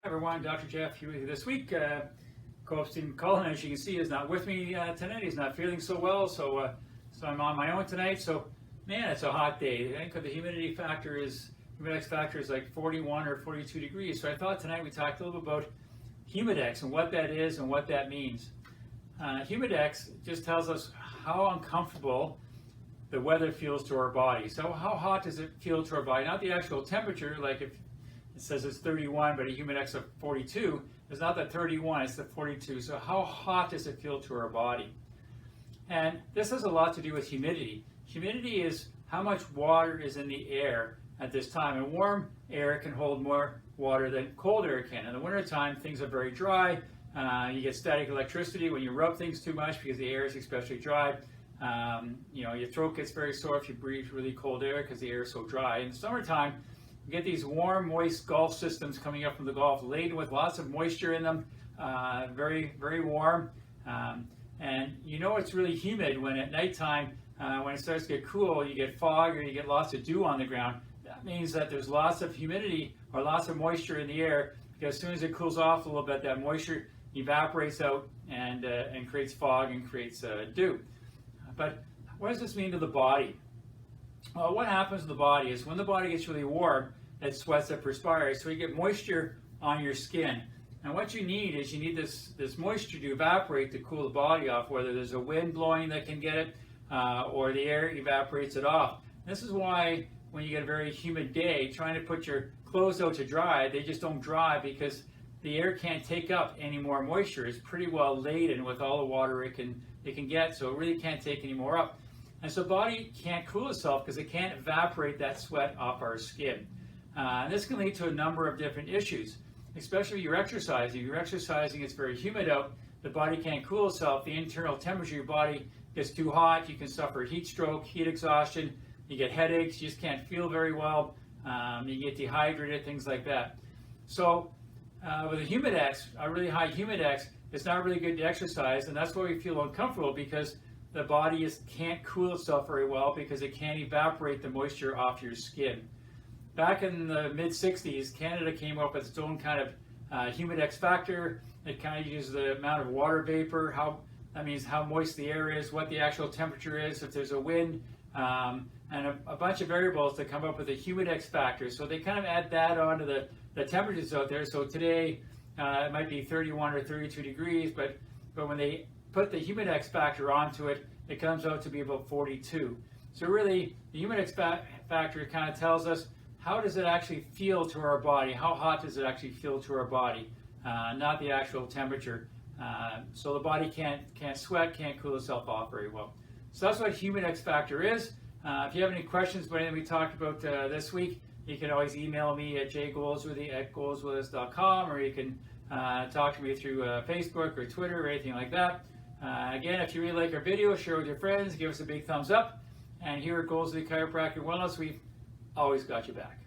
Everyone, Dr. Jeff here with you this week. Co-hosting Colin, as you can see, is not with me tonight. He's not feeling so well, so I'm on my own tonight. So, man, it's a hot day. I think the humidity factor is like 41 or 42 degrees. So I thought tonight we talked a little bit about humidex and what that is and what that means. Humidex just tells us how uncomfortable the weather feels to our body. So how hot does it feel to our body? Not the actual temperature, like if it says it's 31, but a humidex of 42, it's not the 31, it's the 42. So how hot does it feel to our body? And this has a lot to do with humidity. Humidity is how much water is in the air at this time. And warm air can hold more water than cold air can. In the wintertime, things are very dry. You get static electricity when you rub things too much because the air is especially dry. Your throat gets very sore if you breathe really cold air because the air is so dry. In the summertime, you get these warm, moist Gulf systems coming up from the Gulf, laden with lots of moisture in them, very, very warm. And you know it's really humid when at nighttime, when it starts to get cool, you get fog or you get lots of dew on the ground. That means that there's lots of humidity or lots of moisture in the air, because as soon as it cools off a little bit, that moisture evaporates out and creates fog and creates dew. But what does this mean to the body? Well, what happens to the body is when the body gets really warm, it sweats, it perspires, so you get moisture on your skin. And what you need is this moisture to evaporate to cool the body off, whether there's a wind blowing that can get it or the air evaporates it off. This is why when you get a very humid day, trying to put your clothes out to dry, they just don't dry because the air can't take up any more moisture. It's pretty well laden with all the water it can get, so it really can't take any more up. And so the body can't cool itself because it can't evaporate that sweat off our skin. And this can lead to a number of different issues, especially if you're exercising. If you're exercising, it's very humid out, the body can't cool itself, the internal temperature of your body gets too hot, you can suffer heat stroke, heat exhaustion, you get headaches, you just can't feel very well, you get dehydrated, things like that. So with a humidex, a really high humidex, it's not really good to exercise, and that's why we feel uncomfortable, because the body can't cool itself very well because it can't evaporate the moisture off your skin. Back in the mid-60s, Canada came up with its own kind of humidex factor. It kind of uses the amount of water vapor, that means how moist the air is, what the actual temperature is, if there's a wind, and a bunch of variables that come up with a humidex factor. So they kind of add that onto the temperatures out there. So today it might be 31 or 32 degrees, but when they put the humidex factor onto it, it comes out to be about 42. So really, the humidex factor kind of tells us how does it actually feel to our body, how hot does it actually feel to our body, not the actual temperature. So the body can't sweat, can't cool itself off very well. So that's what humidex factor is. If you have any questions about anything we talked about this week, you can always email me at jgoldsworthy@goalswithus.com, or you can talk to me through Facebook or Twitter or anything like that. Again, if you really like our video, share with your friends, give us a big thumbs up. And here at Goldsworthy Chiropractic Wellness, we've always got you back.